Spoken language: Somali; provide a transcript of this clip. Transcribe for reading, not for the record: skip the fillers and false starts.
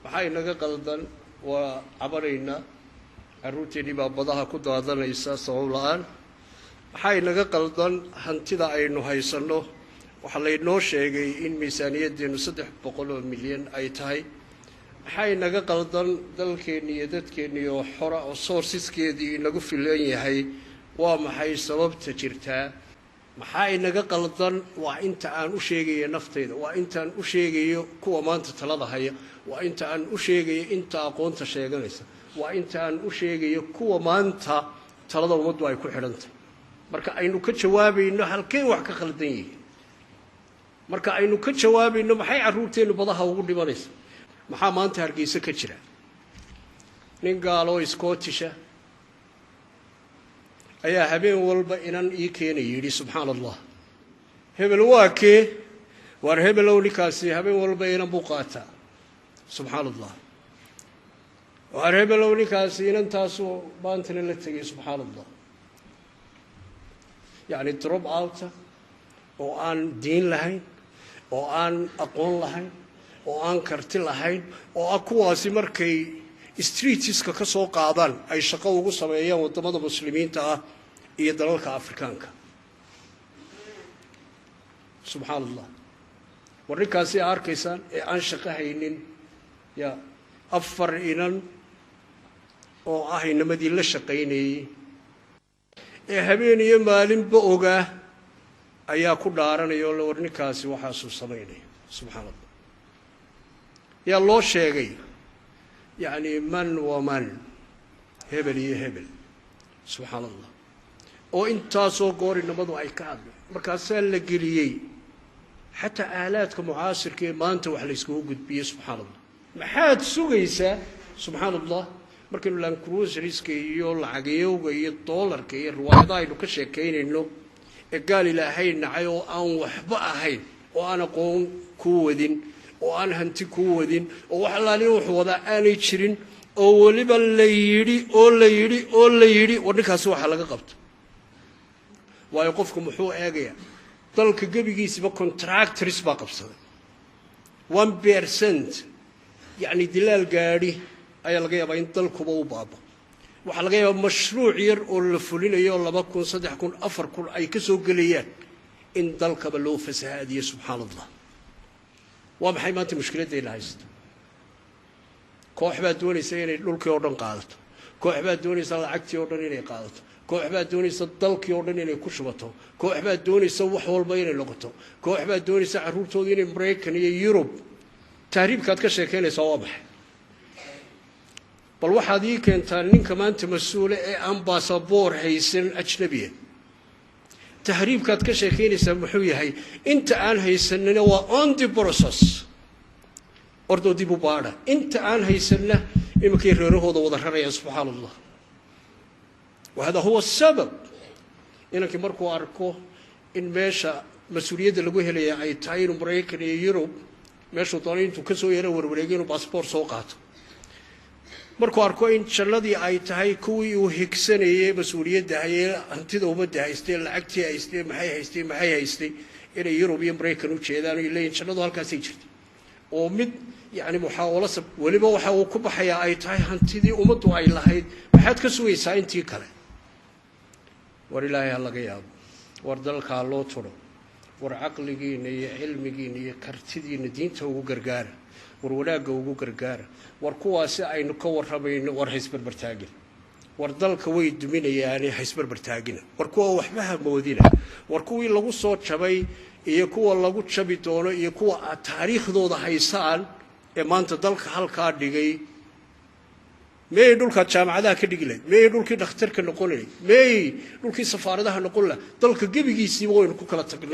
maxay naga qaldan waa cabarayna caruurteedii baa badaha ku daadanaysa sabab la'aan maxay naga qaldan hantida aynu haysanno waxa laynoo sheegay in miisaaniyaddeenu 300 milyan ay tahay maxay naga qaldan dalkeena iyo dadkeena iyo xora oo sourceskeedii inagu filan yahay waa maxay sababta jirtaa maxay naga qaldan waa inta aan u sheegayo naftayda waa inta aan u sheegayo kuwa maanta talada haya waa inta aan u sheegayo inta aqoonta sheeganaysa waa inta aan u sheegayo kuwa maanta talada ummaddu ay ku xidhantay marka aynu ka jawaabayno halkeen wax ka qaldan yihiin marka aynu ka jawaabayno maxay caruurteenu badaha ugu dhimanaysa maxaa maanta Hargeysa ka jira nin gaalo Scottish ayaa habeen walba inan ii keenay yiri subhanallah hebel waa kee war hebel oo nikaasi habeen walba inan buu qaataa subhanallah war hebel oo nikaasi inan taasoo baantana la tagay subhanallah yani drop out oo aan diin lahayn oo aan aqoon lahayn oo aan karti lahayn oo kuwaasi markay streetska ka soo qaadaan ay shaqo ugu sameeyaan wadamada muslimiinta ah iyo dalalka Afrikaanka subhanallah warikaasi arkaysan ee aan shaqo haynin ya afar inan oo ah inamadii la shaqeynayay ee habeen iyo maalinba ogaa ayaa ku dhaaranayo la warnikaasi waxa soo sameeyay subhanallah يا الله شيء يعني من ومن هبل يهبل سبحان الله وانت سو قوري نبضوا اي كعب مركاسل لقليي حتى آلاتك معاصر كي ما انت وحل يسكو قد بيه سبحان الله ما حاد سوغيسا سبحان الله مركن لان كروز ريسكي يول عقيو وي الدولار كي الروايضة انو كشيكين انو قال الى هين نعيو ان وحبا هين وانا قوم كودين oo aan hanti ku wadin oo wax laali wuxuu wada aanay jirin oo waliba la yiri wadinkaas waxa laga qabto waayo qofku muxuu eegaya dalka gabigiisba contractors ba qabsaday 1% yani dilaal gaari ayaa laga yaabaa in dalkuba u baabo waxa laga yaabaa mashruuc yar oo la fulinayo 2000 3000 4000 ay ka soo galayaan in dalkaba loo fasahaadiyo subhanallah ومحي ما أنت مشكلة دي الهايست كوحبات دوني سيني لولك يوردن قادته كوحبات دوني سال عكتي يوردن إني قادته كوحبات دوني صدلك يوردن إني كشبته كوحبات دوني سوح والبين لقته كوحبات دوني سعروتو إني مريكان يوروب تهريب كات كشكين صوابح بل واحد يمكن تانين كمان تمسؤولة عن باسبور هيسن أجنبية تهريب كات كشكين يسمحوه هي أنت عن هي سنة وان دي بروسس أردو دي ببارة أنت عن هي سنة يمكن يروه وضحرة يا سبحان الله وهذا هو السبب إنك مركو أركو إن ماشى مسؤولية اللي جوه اللي أي تاين وبريك يوروب ماشوا طالعين تكسو يروه وبريجين وباسبور سوقات markuu arko in jannadii ay tahay kuwii uu higsanayay mas'uuliyadda hayay hantida ummadda haystay lacagtii haystay maxay haystay inay Yurub iyo Mareykan u jeedaan oo leeyahay jannadu halkaas ay jirto oo mid yani muxaawalo waliba waxa uu ku baxayaa ay tahay hantidii ummaddu ay lahayd waxaad ka sugaysaa intii kale war ilaahay laga yaabo war dalka loo turo war aqligiina iyo cilmigiina iyo kartidiina diinta ugu gargaara war walaaga ugu gargaara war kuwaasi aynu ka waramayno war haysbar bartaagin war dalka way duminayaan haysbar bartaagina war kuwa waxba moodina war kuwii lagu soo jabay iyo kuwa lagu jabi doono iyo kuwa taariikhdooda haysaan ee maanta dalka halka dhigay meey dhulka jaamacadaha ka dhigilay meey dhulkii dhakhtarka noqonay meey dhulkii safaaradaha noqon la dalka gabigiisii waynu ku kala tagnay